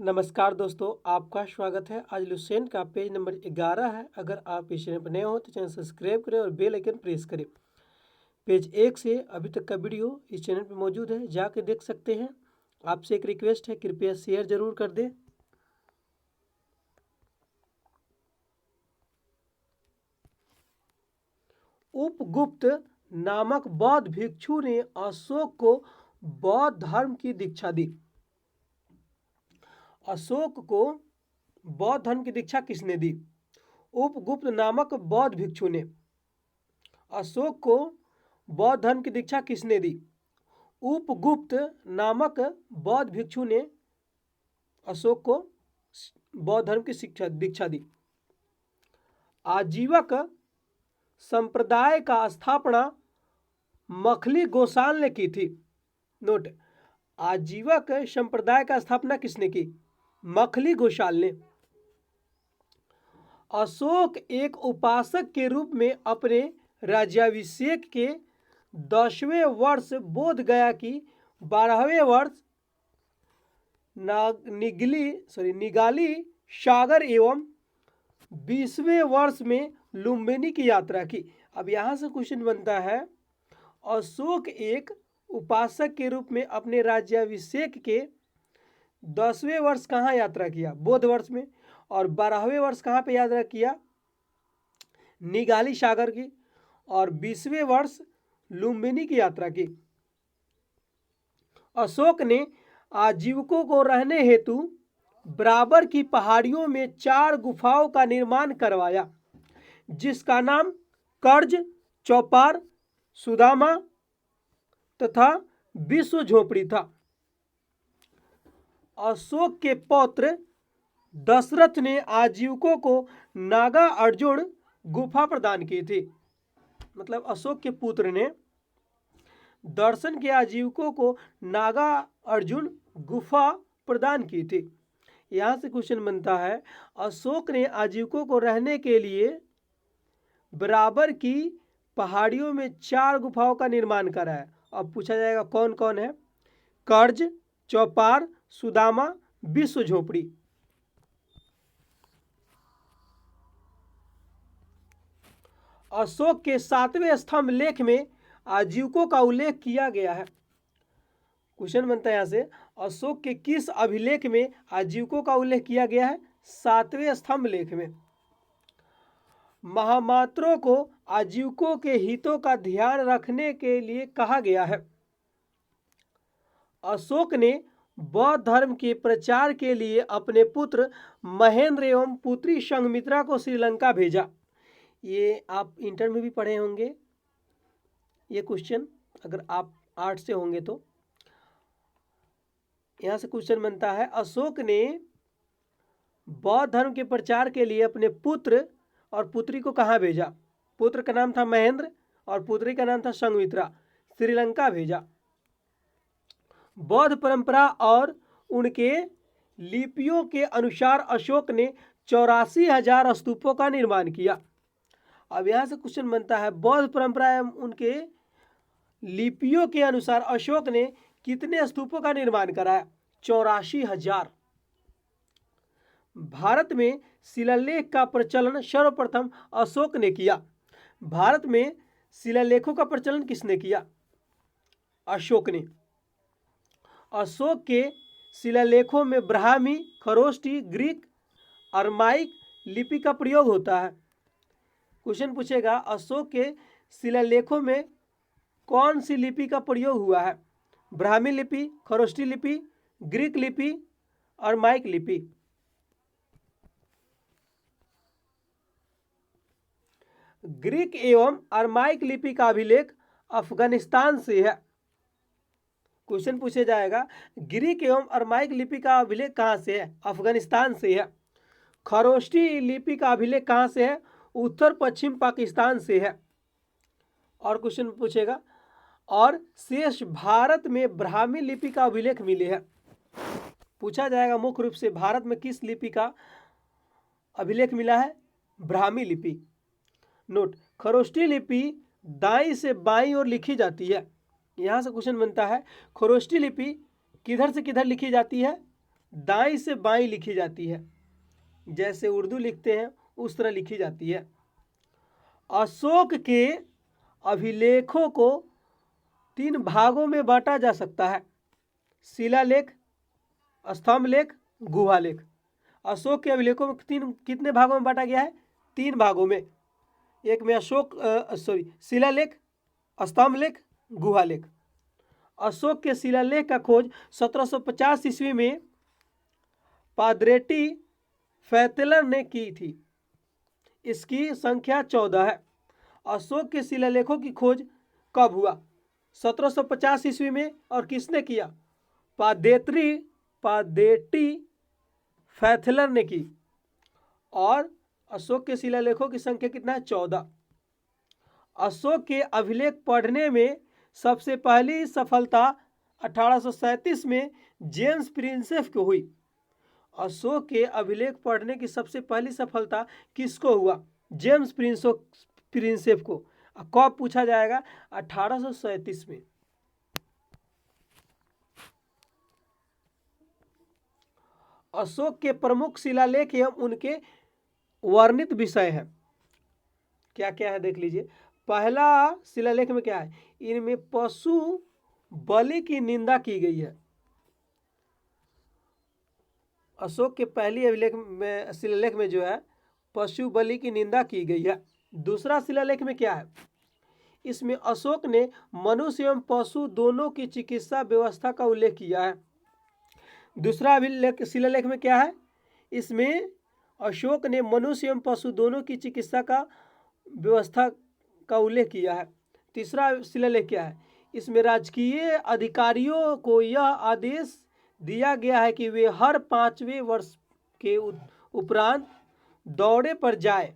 नमस्कार दोस्तों, आपका स्वागत है। आज लुसेंट का पेज नंबर 11 है। अगर आप इस चैनल पर नए हो तो चैनल सब्सक्राइब करें और बेल आइकन प्रेस करें। पेज 1 से अभी तक का वीडियो इस चैनल पर मौजूद है, जाके देख सकते हैं। आपसे एक रिक्वेस्ट है, कृपया शेयर जरूर कर दें। उपगुप्त नामक बौद्ध भिक्षु ने अशोक को बौद्ध धर्म की दीक्षा दी। अशोक को बौद्ध धर्म की दीक्षा किसने दी? उपगुप्त नामक बौद्ध भिक्षु ने। अशोक को बौद्ध धर्म की दीक्षा किसने दी? उपगुप्त नामक बौद्ध भिक्षु ने अशोक को बौद्ध धर्म की दीक्षा दी। आजीवक संप्रदाय का स्थापना मखली गोसाल ने की थी। नोट, आजीवक संप्रदाय का स्थापना किसने की? मखली गोसाल ने। अशोक एक उपासक के रूप में अपने राज्याभिषेक के 10वें वर्ष बोध गया की 12वें वर्ष निगाली सागर एवं 20वें वर्ष में लुम्बिनी की यात्रा की। अब यहाँ से क्वेश्चन बनता है, अशोक एक उपासक के रूप में अपने राज्याभिषेक के 10वें वर्ष कहाँ यात्रा किया? बोध वर्ष में। और 12वें वर्ष कहाँ पे यात्रा किया? निगाली सागर की। और 20वें वर्ष लुम्बिनी की यात्रा की। अशोक ने आजीवकों को रहने हेतु बराबर की पहाड़ियों में 4 गुफाओं का निर्माण करवाया, जिसका नाम कर्ज, चौपार, सुदामा तथा विश्व झोपड़ी था। अशोक के पौत्र दशरथ ने आजीवकों को नागा अर्जुन गुफा प्रदान की थी। मतलब अशोक के पुत्र ने दर्शन के आजीवकों को नागा अर्जुन गुफा प्रदान की थी। यहाँ से क्वेश्चन बनता है, अशोक ने आजीवकों को रहने के लिए बराबर की पहाड़ियों में 4 गुफाओं का निर्माण कराया। अब पूछा जाएगा कौन कौन है? कर्ज, चौपार, सुदामा, विश्व झोपड़ी। अशोक के 7वें स्तंभ लेख में आजीवकों का उल्लेख किया गया है। क्वेश्चन बनता है यहाँ से, अशोक के किस अभिलेख में आजीवकों का उल्लेख किया गया है? 7वें स्तंभ लेख में। महामात्रों को आजीवकों के हितों का ध्यान रखने के लिए कहा गया है। अशोक ने बौद्ध धर्म के प्रचार के लिए अपने पुत्र महेंद्र एवं पुत्री संघमित्रा को श्रीलंका भेजा। ये आप इंटर में भी पढ़े होंगे ये क्वेश्चन, अगर आप आर्ट्स से होंगे तो। यहां से क्वेश्चन बनता है, अशोक ने बौद्ध धर्म के प्रचार के लिए अपने पुत्र और पुत्री को कहाँ भेजा? पुत्र का नाम था महेंद्र और पुत्री का नाम था संघमित्रा। श्रीलंका भेजा। बौद्ध परंपरा और उनके लिपियों के अनुसार अशोक ने 84,000 स्तूपों का निर्माण किया। अब यहाँ से क्वेश्चन बनता है, बौद्ध परंपरा एवं उनके लिपियों के अनुसार अशोक ने कितने स्तूपों का निर्माण कराया? 84,000। भारत में शिलालेख का प्रचलन सर्वप्रथम अशोक ने किया। भारत में शिलालेखों का प्रचलन किसने किया? अशोक ने। अशोक के शिलालेखों में ब्राह्मी, खरोष्टी, ग्रीक, अरमाइक लिपि का प्रयोग होता है। क्वेश्चन पूछेगा, अशोक के शिलालेखों में कौन सी लिपि का प्रयोग हुआ है? ब्राह्मी लिपि, खरोष्टी लिपि, ग्रीक लिपि, अरमाइक लिपि। ग्रीक एवं अरमाइक लिपि का अभिलेख अफगानिस्तान से है। क्वेश्चन पूछा जाएगा, ग्रीक एवं अरमाइक लिपि का अभिलेख कहाँ से है? अफगानिस्तान से है। खरोष्टी लिपि का अभिलेख कहाँ से है? उत्तर पश्चिम पाकिस्तान से है। और क्वेश्चन पूछेगा, और शेष भारत में ब्राह्मी लिपि का अभिलेख मिले हैं। पूछा जाएगा मुख्य रूप से भारत में किस लिपि का अभिलेख मिला है? ब्राह्मी लिपि। नोट, खरोष्टी लिपि दाईं से बाईं ओर लिखी जाती है। यहाँ से क्वेश्चन बनता है, खरोष्टी लिपि किधर से किधर लिखी जाती है? दाईं से बाईं लिखी जाती है, जैसे उर्दू लिखते हैं उस तरह लिखी जाती है। अशोक के अभिलेखों को 3 भागों में बांटा जा सकता है, शिलालेख, स्तंभ लेख, गुहा लेख। अशोक के अभिलेखों में कितने भागों में बांटा गया है? 3 भागों में। एक में शिलालेख, स्तंभ लेख, गुहा लेख। अशोक के शिलालेख का खोज 1750 ईस्वी में पादरेटी फैतलर ने की थी। इसकी संख्या 14 है। अशोक के शिलालेखों की खोज कब हुआ? 1750 ईस्वी में। और किसने किया? पादेटी फैथलर ने की। और अशोक के शिलालेखों की संख्या कितना है? 14। अशोक के अभिलेख पढ़ने में सबसे पहली सफलता 1837 में जेम्स प्रिंसेप को हुई। अशोक के अभिलेख पढ़ने की सबसे पहली सफलता किसको हुआ? जेम्स प्रिंसेप को। कब पूछा जाएगा? 1837 में। अशोक के प्रमुख शिलालेख एवं उनके वर्णित विषय है। क्या क्या है देख लीजिए। पहला शिलालेख में क्या है? इनमें पशु बलि की निंदा की गई है। अशोक के पहली अभिलेख में शिलालेख में जो है पशु बलि की निंदा की गई है। दूसरा शिलालेख में क्या है? इसमें अशोक ने मनुष्य एवं पशु दोनों की चिकित्सा व्यवस्था का उल्लेख किया है। दूसरा अभिलेख शिलालेख में क्या है? इसमें अशोक ने मनुष्य एवं पशु दोनों की चिकित्सा का व्यवस्था का उल्लेख किया है। तीसरा शिलालेख क्या है? इसमें राजकीय अधिकारियों को यह आदेश दिया गया है कि वे हर 5वें वर्ष के उपरांत दौरे पर जाए।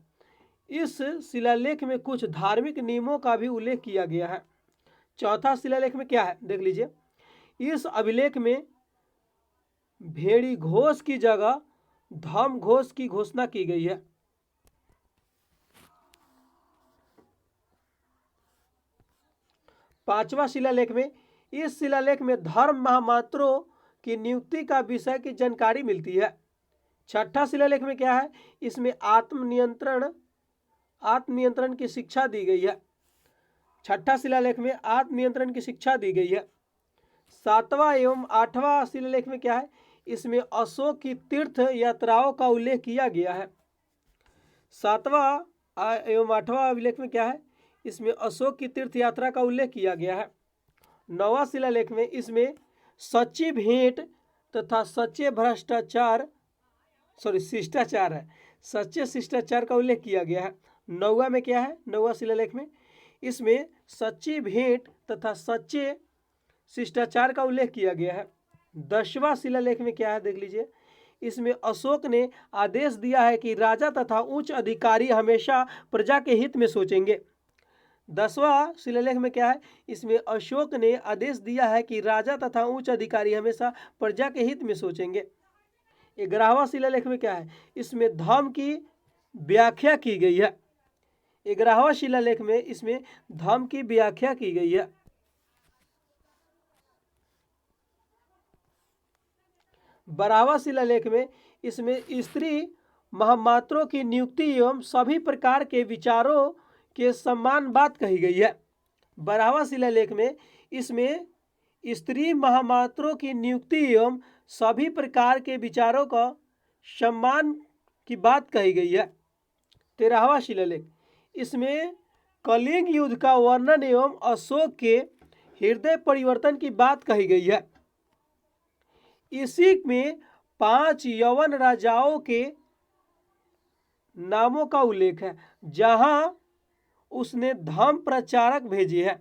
इस शिलालेख में कुछ धार्मिक नियमों का भी उल्लेख किया गया है। चौथा शिलालेख में क्या है देख लीजिए। इस अभिलेख में भेड़ी घोष की जगह धम घोष की घोषणा की गई है। पांचवा शिलालेख में, इस शिलालेख में धर्म महामात्रों की नियुक्ति का विषय की जानकारी मिलती है। छठा शिलालेख में क्या है? इसमें आत्मनियंत्रण की शिक्षा दी गई है। छठा शिलालेख में आत्मनियंत्रण की शिक्षा दी गई है। सातवां एवं आठवां शिलालेख में क्या है? इसमें अशोक की तीर्थ यात्राओं का उल्लेख किया गया है। सातवां एवं आठवां अभिलेख में क्या है? इसमें अशोक की तीर्थ यात्रा का उल्लेख किया गया है। नौवां शिलालेख में इसमें सच्ची भेंट तथा शिष्टाचार है, सच्चे शिष्टाचार का उल्लेख किया गया है। नौवां में क्या है? नौवां शिलालेख में इसमें सच्ची भेंट तथा सच्चे शिष्टाचार का उल्लेख किया गया है। 10वां शिलालेख में क्या है देख लीजिए। इसमें अशोक ने आदेश दिया है कि राजा तथा उच्च अधिकारी हमेशा प्रजा के हित में सोचेंगे। 10वां शिलालेख में क्या है? इसमें अशोक ने आदेश दिया है कि राजा तथा उच्च अधिकारी हमेशा प्रजा के हित में सोचेंगे। 11वां शिलालेख में क्या है? इसमें धर्म की व्याख्या की गई है। 11वां शिलालेख में इसमें धर्म की व्याख्या की गई है। 12वां शिलालेख में इसमें स्त्री महामात्रों की नियुक्ति एवं सभी प्रकार के विचारों के समान बात कही गई है। 12वां शिलालेख में इसमें स्त्री महामात्रों की नियुक्ति एवं सभी प्रकार के विचारों का सम्मान की बात कही गई है। 13वां शिलालेख, इसमें कलिंग युद्ध का वर्णन एवं अशोक के हृदय परिवर्तन की बात कही गई है। इसी में 5 यवन राजाओं के नामों का उल्लेख है जहां उसने धर्म प्रचारक भेजे हैं।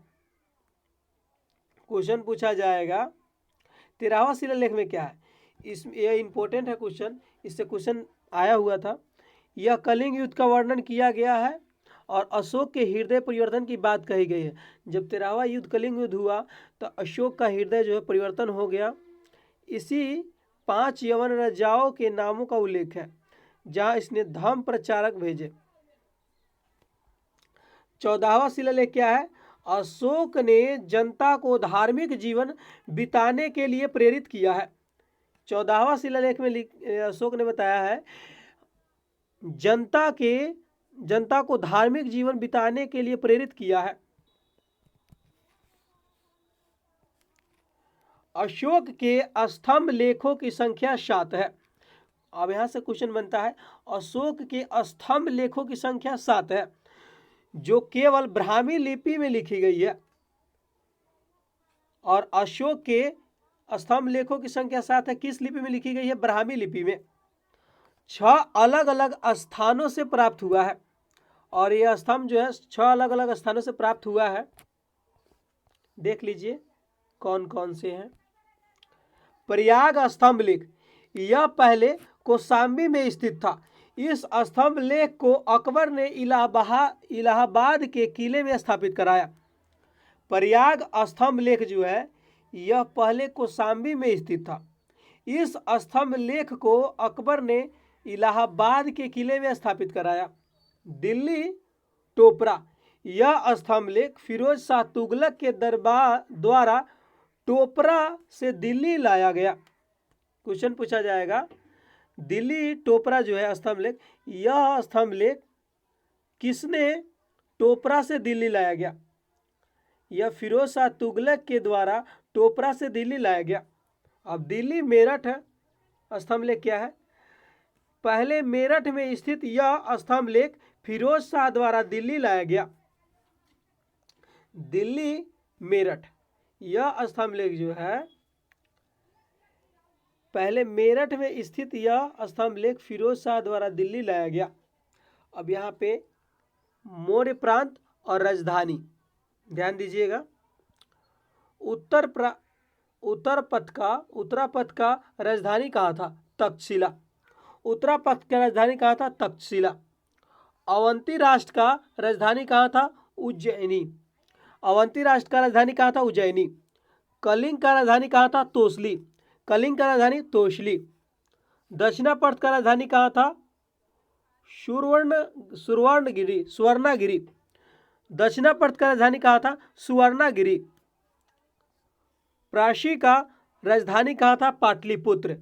क्वेश्चन पूछा जाएगा 13वां शिलालेख में क्या है? इसमें यह इंपॉर्टेंट है क्वेश्चन, इससे क्वेश्चन आया हुआ था। यह कलिंग युद्ध का वर्णन किया गया है और अशोक के हृदय परिवर्तन की बात कही गई है। जब 13वां युद्ध कलिंग युद्ध हुआ तो अशोक का हृदय जो है परिवर्तन हो गया। इसी 5 यवन राजाओं के नामों का उल्लेख है जहां इसने धर्म प्रचारक भेजे। 14वां शिलालेख क्या है? अशोक ने जनता को धार्मिक जीवन बिताने के लिए प्रेरित किया है। 14वां शिलालेख में अशोक ने बताया है जनता को धार्मिक जीवन बिताने के लिए प्रेरित किया है। अशोक के स्तंभ लेखों की संख्या 7 है। अब यहां से क्वेश्चन बनता है, अशोक के स्तंभ लेखों की संख्या 7 है जो केवल ब्राह्मी लिपि में लिखी गई है। और अशोक के स्तंभ लेखों की संख्या 7 है, किस लिपि में लिखी गई है? ब्राह्मी लिपि में। 6 अलग अलग स्थानों से प्राप्त हुआ है। और यह स्तंभ जो है 6 अलग अलग स्थानों से प्राप्त हुआ है। देख लीजिए कौन कौन से हैं। प्रयाग स्तंभ लेख, यह पहले कौशाम्बी में स्थित था। इस स्तंभ लेख को अकबर ने इलाहाबाद के किले में स्थापित कराया। प्रयाग स्तंभ लेख जो है यह पहले कौशाम्बी में स्थित था। इस स्तंभ लेख को अकबर ने इलाहाबाद के किले में स्थापित कराया। दिल्ली टोपरा, यह स्तंभ लेख फिरोज शाह तुगलक के दरबार द्वारा टोपरा से दिल्ली लाया गया। क्वेश्चन पूछा जाएगा, दिल्ली टोपरा जो है स्तंभ लेख, यह स्तंभ लेख किसने टोपरा से दिल्ली लाया गया? यह फिरोज शाह तुगलक के द्वारा टोपरा से दिल्ली लाया गया। अब दिल्ली मेरठ स्तंभ लेख क्या है? पहले मेरठ में स्थित यह स्तंभ लेख फिरोज शाह द्वारा दिल्ली लाया गया। दिल्ली मेरठ, यह स्तंभ लेख जो है पहले मेरठ में स्थित यह स्तंभ लेख फिरोज शाह द्वारा दिल्ली लाया गया। अब यहाँ पे मौर्य प्रांत और राजधानी ध्यान दीजिएगा। उत्तरापथ का राजधानी कहाँ था? तक्षशिला। उत्तरापथ का राजधानी कहाँ था? तक्षशिला। अवंती राष्ट्र का राजधानी कहाँ था? उज्जैनी। अवंती राष्ट्र का राजधानी कहाँ था? उज्जैनी। कलिंग का राजधानी कहाँ था? तोसली। कलिंग का राजधानी तोसली। दक्षिणापथ का राजधानी कहाँ था? सुवर्णागिरी। दक्षिणापथ का राजधानी कहाँ था? सुवर्णागिरी। प्राची का राजधानी कहाँ था? पाटलिपुत्र।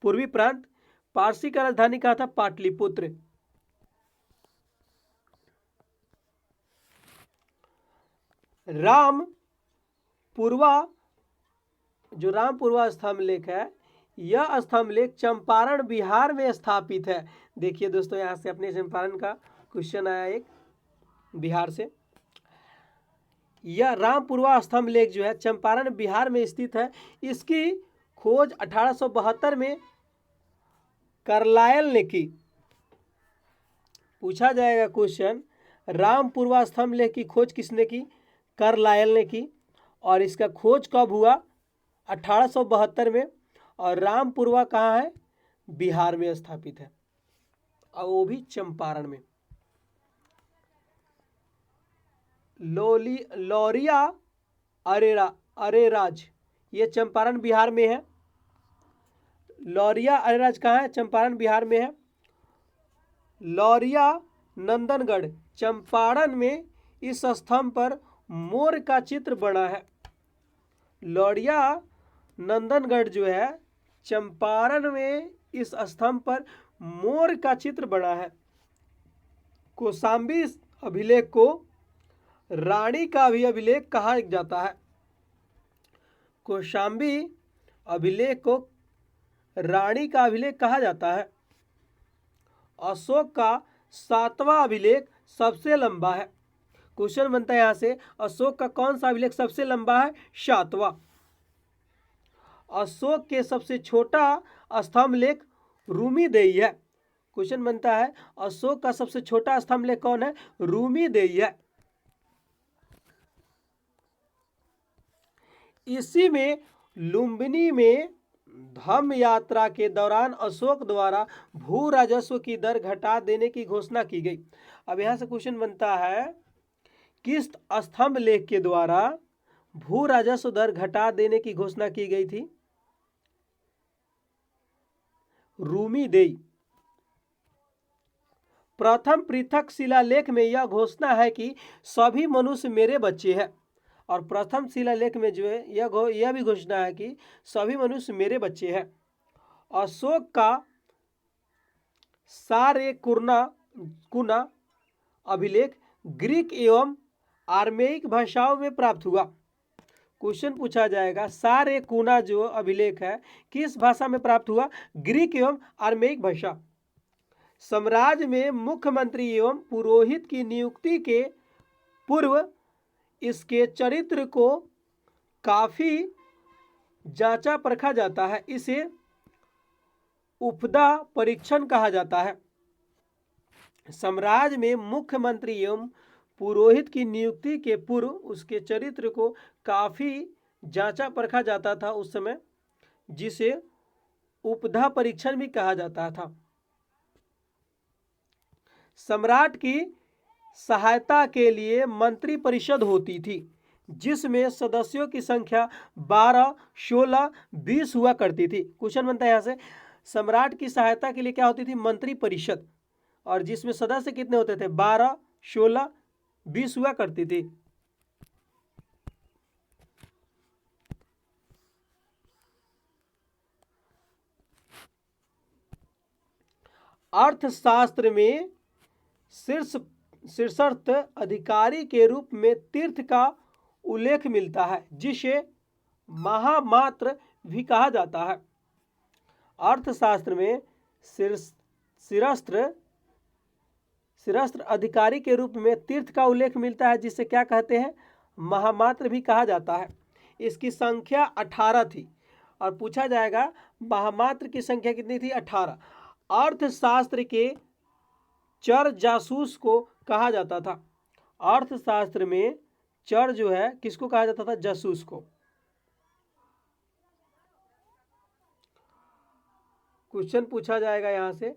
पूर्वी प्रांत पारसी का राजधानी कहाँ था? पाटलिपुत्र। रामपुरवा स्तंभ लेख है, यह स्तंभ लेख चंपारण बिहार में स्थापित है। देखिए दोस्तों, यहाँ से अपने चंपारण का क्वेश्चन आया एक बिहार से। यह रामपुरवा स्तंभ लेख जो है चंपारण बिहार में स्थित है। इसकी खोज 1872 में कार्लायल ने की। पूछा जाएगा क्वेश्चन, रामपुरवा स्तंभ लेख की खोज किसने की? कार्लायल ने की। और इसका खोज कब हुआ? 1872 में। और रामपुरवा कहाँ है? बिहार में स्थापित है, और वो भी चंपारण में। लौरिया अरेराज, ये चंपारण बिहार में है। लौरिया अरेराज कहाँ है? चंपारण बिहार में है। लौरिया नंदनगढ़, चंपारण में इस स्तंभ पर मोर का चित्र बना है। लौरिया नंदनगढ़ जो है चंपारण में इस स्तंभ पर मोर का चित्र बना है। कौशाम्बी अभिलेख को रानी का भी अभिलेख कहा जाता है। कौशाम्बी अभिलेख को रानी का अभिलेख कहा जाता है। अशोक का 7वां अभिलेख सबसे लंबा है। क्वेश्चन बनता है यहाँ से, अशोक का कौन सा अभिलेख सबसे लंबा है? 7वां। अशोक के सबसे छोटा स्तंभ लेख रूमीदेई है। क्वेश्चन बनता है, अशोक का सबसे छोटा स्तंभ लेख कौन है? रूमीदेई है। इसी में लुम्बिनी में धम्म यात्रा के दौरान अशोक द्वारा भू राजस्व की दर घटा देने की घोषणा की गई। अब यहाँ से क्वेश्चन बनता है, किस स्तंभ लेख के द्वारा भू राजस्व दर घटा देने की घोषणा की गई थी? रूमीदेई। प्रथम पृथक शिलालेख में यह घोषणा है कि सभी मनुष्य मेरे बच्चे हैं। और प्रथम शिलालेख में जो है यह भी घोषणा है कि सभी मनुष्य मेरे बच्चे हैं। अशोक का सारे कुना अभिलेख ग्रीक एवं आर्मेयिक भाषाओं में प्राप्त हुआ। क्वेश्चन पूछा जाएगा सारे कुना जो अभिलेख है किस भाषा में प्राप्त हुआ? ग्रीक एवं आर्मेयिक भाषा। साम्राज्य में मुख्यमंत्री एवं पुरोहित की नियुक्ति के पूर्व इसके चरित्र को काफी जांचा परखा जाता है। इसे उपदा परीक्षण कहा जाता है। साम्राज्य में मुख्यमंत्री एवं पुरोहित की नियुक्ति के पूर्व उसके चरित्र को काफी जांचा परखा जाता था उस समय, जिसे उपधा परीक्षण भी कहा जाता था। सम्राट की सहायता के लिए मंत्री परिषद होती थी, जिसमें सदस्यों की संख्या 12, 16, 20 हुआ करती थी। क्वेश्चन बनता है यहाँ से, सम्राट की सहायता के लिए क्या होती थी? मंत्री परिषद, और जिसमें सदस्य कितने होते थे? 12, 16, 20 हुआ करती थी। अर्थशास्त्र में शीर्षस्थ अधिकारी के रूप में तीर्थ का उल्लेख मिलता है, जिसे महामात्र भी कहा जाता है। अर्थशास्त्र में शीर्षस्थ अधिकारी के रूप में तीर्थ का उल्लेख मिलता है, जिसे क्या कहते हैं? महामात्र भी कहा जाता है। इसकी संख्या 18 थी, और पूछा जाएगा महामात्र की संख्या कितनी थी? 18। अर्थशास्त्र के चर जासूस को कहा जाता था। अर्थशास्त्र में चर जो है किसको कहा जाता था? जासूस को। क्वेश्चन पूछा जाएगा यहां से,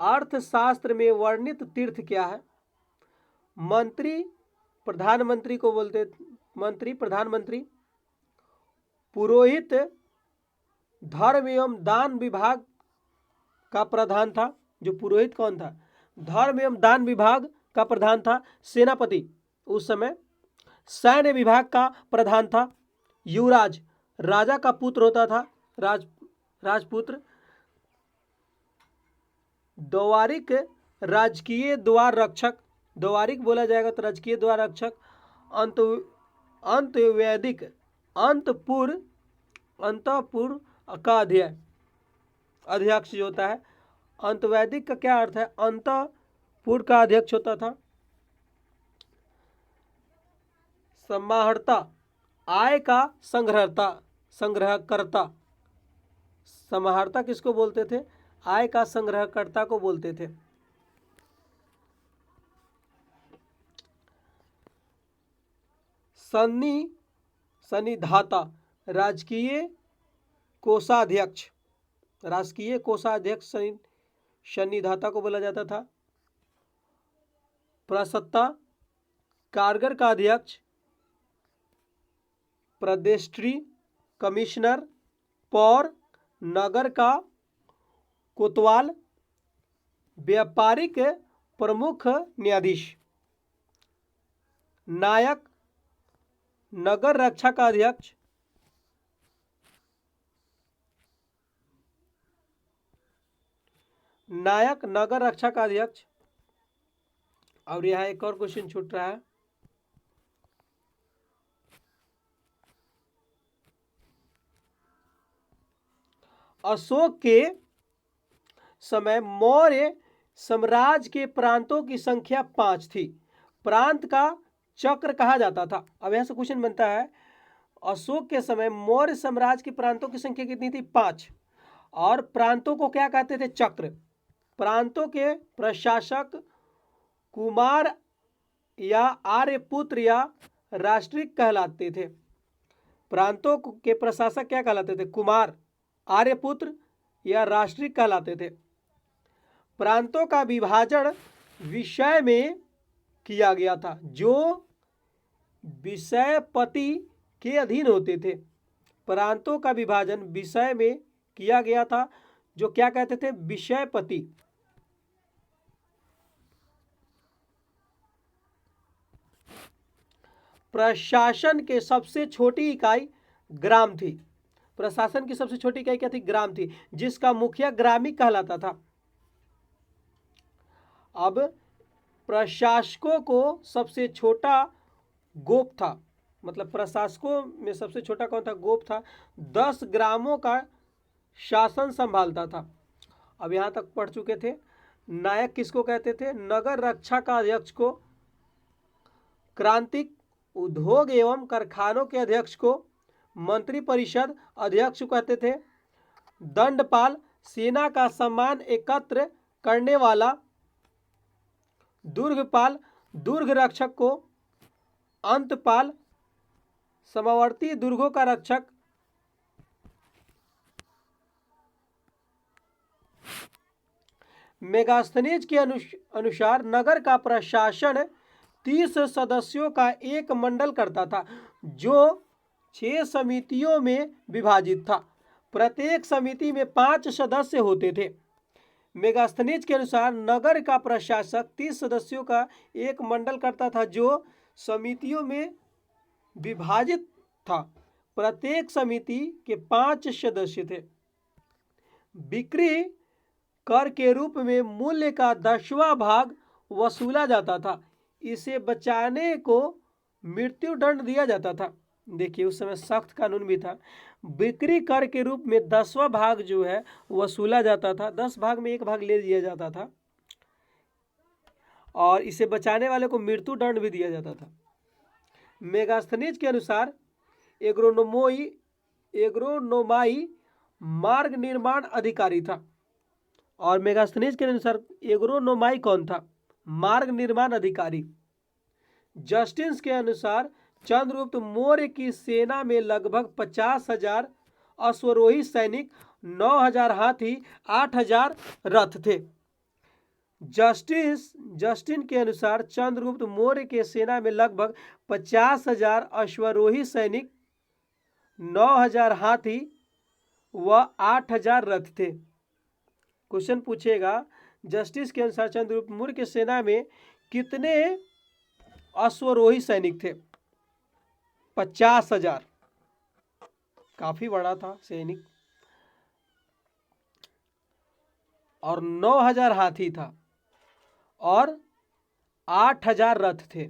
अर्थशास्त्र में वर्णित तीर्थ क्या है? मंत्री प्रधानमंत्री को बोलते, मंत्री प्रधानमंत्री। पुरोहित धर्म एवं दान विभाग का प्रधान था। जो पुरोहित कौन था? धर्म एवं दान विभाग का प्रधान था। सेनापति उस समय सैन्य विभाग का प्रधान था। युवराज राजा का पुत्र होता था, राजपुत्र। द्वारिक राजकीय द्वार रक्षक, द्वारिक बोला जाएगा तो राजकीय द्वार रक्षक। अंतवैदिक अंतपुर का अध्यक्ष जो होता है, अंतवैदिक का क्या अर्थ है? अंतपुर का अध्यक्ष होता था। समाहर्ता आय का संग्रहकर्ता। समाहर्ता किसको बोलते थे? आय का संग्रहकर्ता को बोलते थे। सन्निधाता राजकीय कोषाध्यक्ष, राजकीय कोषाध्यक्ष सन्निधाता को बोला जाता था। प्रसत्ता कारगर का अध्यक्ष, प्रदेष्ट्री कमिश्नर, पौर नगर का कोतवाल, व्यापारिक प्रमुख न्यायाधीश। नायक नगर रक्षा का अध्यक्ष, नायक नगर रक्षा का अध्यक्ष। और यहाँ एक और क्वेश्चन छूट रहा है, अशोक के समय मौर्य साम्राज्य के प्रांतों की संख्या 5 थी। प्रांत का चक्र कहा जाता था। अब यहां से क्वेश्चन बनता है, अशोक के समय मौर्य साम्राज्य के प्रांतों की संख्या कितनी थी? 5। और प्रांतों को क्या कहते थे? चक्र। प्रांतों के प्रशासक कुमार या आर्यपुत्र या राष्ट्रिक कहलाते थे। प्रांतों के प्रशासक क्या कहलाते थे? कुमार, आर्यपुत्र या राष्ट्रिक कहलाते थे। प्रांतों का विभाजन विषय में किया गया था, जो विषयपति के अधीन होते थे। प्रांतों का विभाजन विषय में किया गया था, जो क्या कहते थे? विषयपति। प्रशासन के सबसे छोटी इकाई ग्राम थी। प्रशासन की सबसे छोटी इकाई क्या थी? ग्राम थी, जिसका मुखिया ग्रामी कहलाता था। अब प्रशासकों को सबसे छोटा गोप था, मतलब प्रशासकों में सबसे छोटा कौन था? गोप था। 10 ग्रामों का शासन संभालता था। अब यहाँ तक पढ़ चुके थे। नायक किसको कहते थे? नगर रक्षा का अध्यक्ष को, क्रांतिक उद्योग एवं कारखानों के अध्यक्ष को मंत्री परिषद अध्यक्ष कहते थे। दंडपाल सेना का सामान एकत्र करने वाला। दुर्गपाल दुर्ग रक्षक को। अंतपाल सीमावर्ती दुर्गों का रक्षक। मेगास्थनीज के अनुसार नगर का प्रशासन 30 सदस्यों का एक मंडल करता था, जो 6 समितियों में विभाजित था। प्रत्येक समिति में 5 सदस्य होते थे। मेगास्थनीज के अनुसार नगर का प्रशासक 30 सदस्यों का एक मंडल करता था, जो समितियों में विभाजित था। प्रत्येक समिति के 5 सदस्य थे। बिक्री कर के रूप में मूल्य का 10वां भाग वसूला जाता था। इसे बचाने को मृत्यु दंड दिया जाता था। देखिए उस समय सख्त कानून भी था। बिक्री कर के रूप में 10वां भाग जो है वसूला जाता था। 10 भाग में 1 भाग ले लिया जाता था और इसे बचाने वाले को मृत्यु दंड भी दिया जाता था। मेगास्थनीज के अनुसार एग्रोनोमाई मार्ग निर्माण अधिकारी था। और मेगास्थनीज के अनुसार एग्रोनोमाई कौन था? मार्ग निर्माण अधिकारी। जस्टिस के अनुसार चंद्रगुप्त मौर्य की सेना में लगभग 50,000 अश्वरोही सैनिक, 9,000 हाथी, 8,000 रथ थे। जस्टिन के अनुसार चंद्रगुप्त मौर्य के सेना में लगभग 50,000 अश्वरोही सैनिक, 9,000 हाथी व 8,000 रथ थे। क्वेश्चन पूछेगा जस्टिस के अनुसार चंद्रगुप्त मौर्य की सेना में कितने अश्वरोही सैनिक थे? 50,000, काफी बड़ा था सैनिक। और 9,000 हाथी था और 8,000 रथ थे।